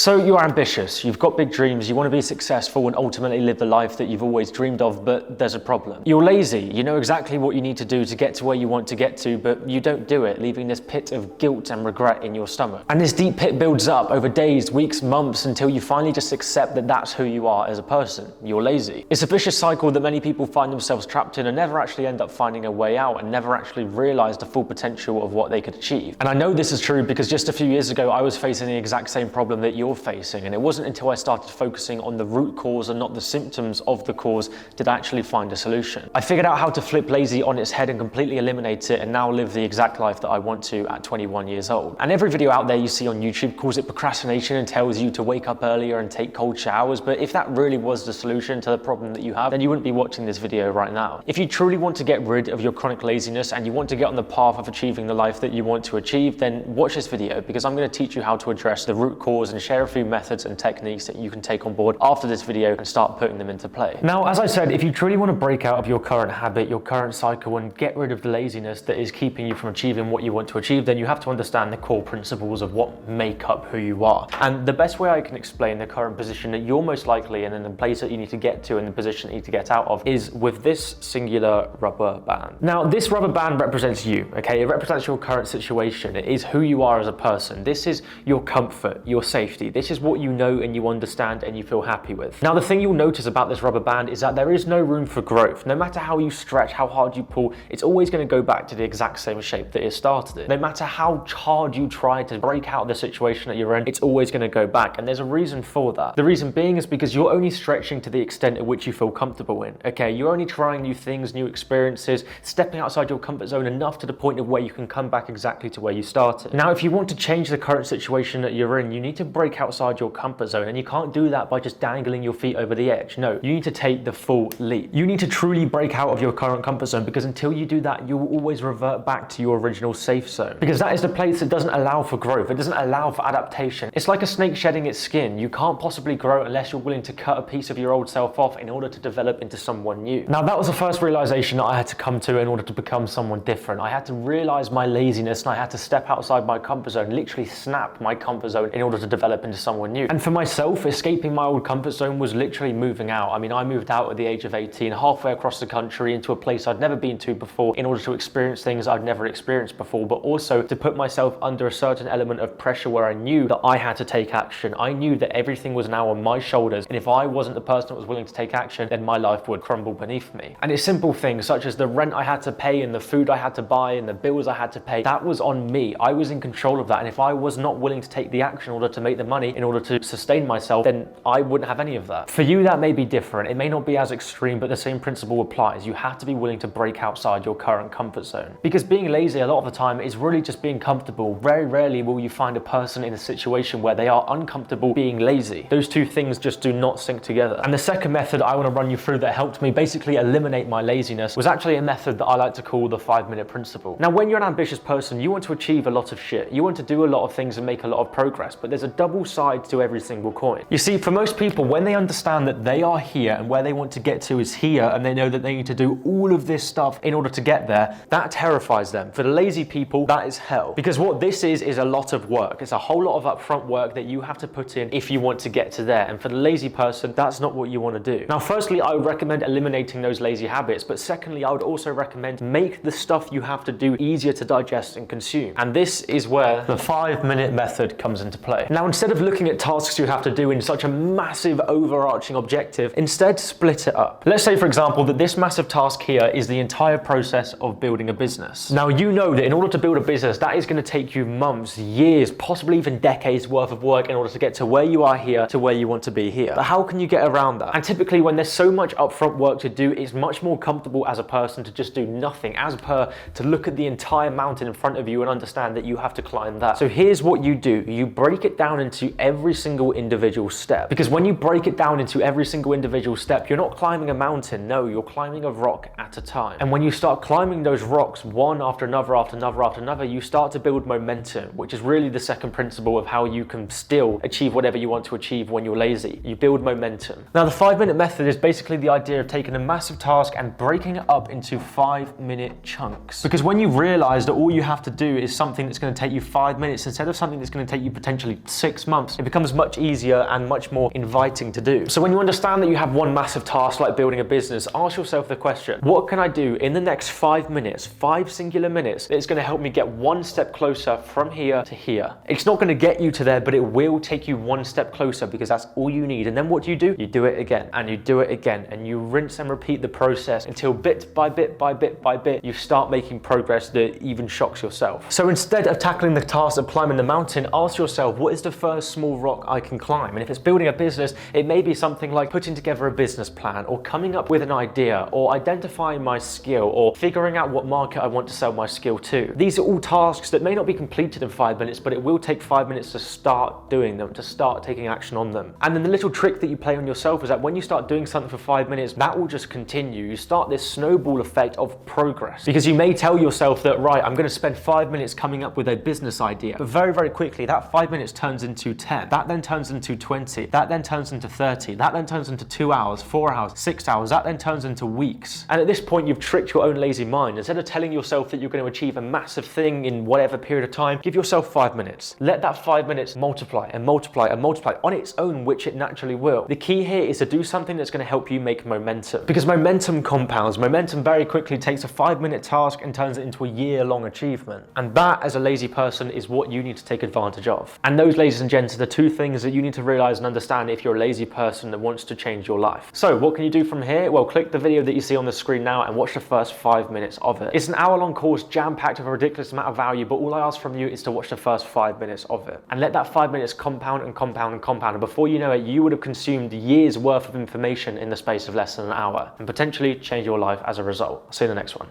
So you're ambitious, you've got big dreams, you want to be successful and ultimately live the life that you've always dreamed of, but there's a problem. You're lazy, you know exactly what you need to do to get to where you want to get to, but you don't do it, leaving this pit of guilt and regret in your stomach. And this deep pit builds up over days, weeks, months, until you finally just accept that that's who you are as a person. You're lazy. It's a vicious cycle that many people find themselves trapped in and never actually end up finding a way out and never actually realize the full potential of what they could achieve. And I know this is true because just a few years ago, I was facing the exact same problem that you're facing, and it wasn't until I started focusing on the root cause and not the symptoms of the cause did I actually find a solution. I figured out how to flip lazy on its head and completely eliminate it, and now live the exact life that I want to at 21 years old. And every video out there you see on YouTube calls it procrastination and tells you to wake up earlier and take cold showers, but if that really was the solution to the problem that you have, then you wouldn't be watching this video right now. If you truly want to get rid of your chronic laziness and you want to get on the path of achieving the life that you want to achieve, then watch this video, because I'm going to teach you how to address the root cause and share a few methods and techniques that you can take on board after this video and start putting them into play. Now, as I said, if you truly want to break out of your current habit, your current cycle, and get rid of the laziness that is keeping you from achieving what you want to achieve, then you have to understand the core principles of what make up who you are. And the best way I can explain the current position that you're most likely in and the place that you need to get to and the position that you need to get out of is with this singular rubber band. Now, this rubber band represents you, okay? It represents your current situation. It is who you are as a person. This is your comfort, your safety. This is what you know and you understand and you feel happy with. Now, the thing you'll notice about this rubber band is that there is no room for growth. No matter how you stretch, how hard you pull, it's always going to go back to the exact same shape that it started in. No matter how hard you try to break out of the situation that you're in, it's always going to go back. And there's a reason for that. The reason being is because you're only stretching to the extent at which you feel comfortable in. Okay, you're only trying new things, new experiences, stepping outside your comfort zone enough to the point of where you can come back exactly to where you started. Now, if you want to change the current situation that you're in, you need to break outside your comfort zone, and you can't do that by just dangling your feet over the edge. No, you need to take the full leap. You need to truly break out of your current comfort zone, because until you do that, you will always revert back to your original safe zone, because that is the place that doesn't allow for growth. It doesn't allow for adaptation. It's like a snake shedding its skin. You can't possibly grow unless you're willing to cut a piece of your old self off in order to develop into someone new. Now, that was the first realization that I had to come to in order to become someone different. I had to realize my laziness, and I had to step outside my comfort zone, literally snap my comfort zone in order to develop into someone new. And for myself, escaping my old comfort zone was literally moving out. I mean, I moved out at the age of 18, halfway across the country into a place I'd never been to before in order to experience things I'd never experienced before, but also to put myself under a certain element of pressure where I knew that I had to take action. I knew that everything was now on my shoulders, and if I wasn't the person that was willing to take action, then my life would crumble beneath me. And it's simple things such as the rent I had to pay and the food I had to buy and the bills I had to pay. That was on me. I was in control of that, and if I was not willing to take the action in order to make the money, in order to sustain myself, then I wouldn't have any of that. For you, that may be different. It may not be as extreme, but the same principle applies. You have to be willing to break outside your current comfort zone. Because being lazy a lot of the time is really just being comfortable. Very rarely will you find a person in a situation where they are uncomfortable being lazy. Those two things just do not sync together. And the second method I want to run you through that helped me basically eliminate my laziness was actually a method that I like to call the 5-minute principle. Now, when you're an ambitious person, you want to achieve a lot of shit. You want to do a lot of things and make a lot of progress, but there's a double side to every single coin. You see, for most people, when they understand that they are here and where they want to get to is here, and they know that they need to do all of this stuff in order to get there, that terrifies them. For the lazy people, that is hell. Because what this is a lot of work. It's a whole lot of upfront work that you have to put in if you want to get to there. And for the lazy person, that's not what you want to do. Now, firstly, I would recommend eliminating those lazy habits. But secondly, I would also recommend make the stuff you have to do easier to digest and consume. And this is where the 5-minute method comes into play. Now, instead of looking at tasks you have to do in such a massive overarching objective, instead split it up. Let's say, for example, that this massive task here is the entire process of building a business. Now, you know that in order to build a business, that is going to take you months, years, possibly even decades worth of work in order to get to where you are here to where you want to be here. But how can you get around that? And typically when there's so much upfront work to do, it's much more comfortable as a person to just do nothing, as per to look at the entire mountain in front of you and understand that you have to climb that. So here's what you do. You break it down into every single individual step. Because when you break it down into every single individual step, you're not climbing a mountain. No, you're climbing a rock at a time. And when you start climbing those rocks one after another, after another, after another, you start to build momentum, which is really the second principle of how you can still achieve whatever you want to achieve when you're lazy. You build momentum. Now, the 5-minute method is basically the idea of taking a massive task and breaking it up into 5-minute chunks. Because when you realize that all you have to do is something that's going to take you 5 minutes instead of something that's going to take you potentially 6 months, it becomes much easier and much more inviting to do. So when you understand that you have one massive task like building a business, ask yourself the question, what can I do in the next 5 minutes, 5 singular minutes, that's going to help me get one step closer from here to here? It's not going to get you to there, but it will take you one step closer, because that's all you need. And then what do? You do it again, and you do it again, and you rinse and repeat the process until bit by bit by bit by bit, you start making progress that even shocks yourself. So instead of tackling the task of climbing the mountain, ask yourself, what is the first small rock I can climb? And if it's building a business, it may be something like putting together a business plan, or coming up with an idea, or identifying my skill, or figuring out what market I want to sell my skill to. These are all tasks that may not be completed in 5 minutes, but it will take 5 minutes to start doing them, to start taking action on them. And then the little trick that you play on yourself is that when you start doing something for 5 minutes, that will just continue. You start this snowball effect of progress, because you may tell yourself that, right, I'm going to spend 5 minutes coming up with a business idea, but very, very quickly that 5 minutes turns into 10, that then turns into 20, that then turns into 30, that then turns into 2 hours, 4 hours, 6 hours, that then turns into weeks. And at this point, you've tricked your own lazy mind. Instead of telling yourself that you're going to achieve a massive thing in whatever period of time, give yourself 5 minutes. Let that 5 minutes multiply and multiply and multiply on its own, which it naturally will. The key here is to do something that's going to help you make momentum, because momentum compounds. Momentum very quickly takes a 5-minute task and turns it into a year-long achievement. And that, as a lazy person, is what you need to take advantage of. And those, ladies and gents, are the two things that you need to realize and understand if you're a lazy person that wants to change your life. So what can you do from here? Well, click the video that you see on the screen now and watch the first 5 minutes of it. It's an hour-long course jam-packed with a ridiculous amount of value, but all I ask from you is to watch the first 5 minutes of it and let that 5 minutes compound and compound and compound. And before you know it, you would have consumed years worth of information in the space of less than an hour, and potentially change your life as a result. I'll see you in the next one.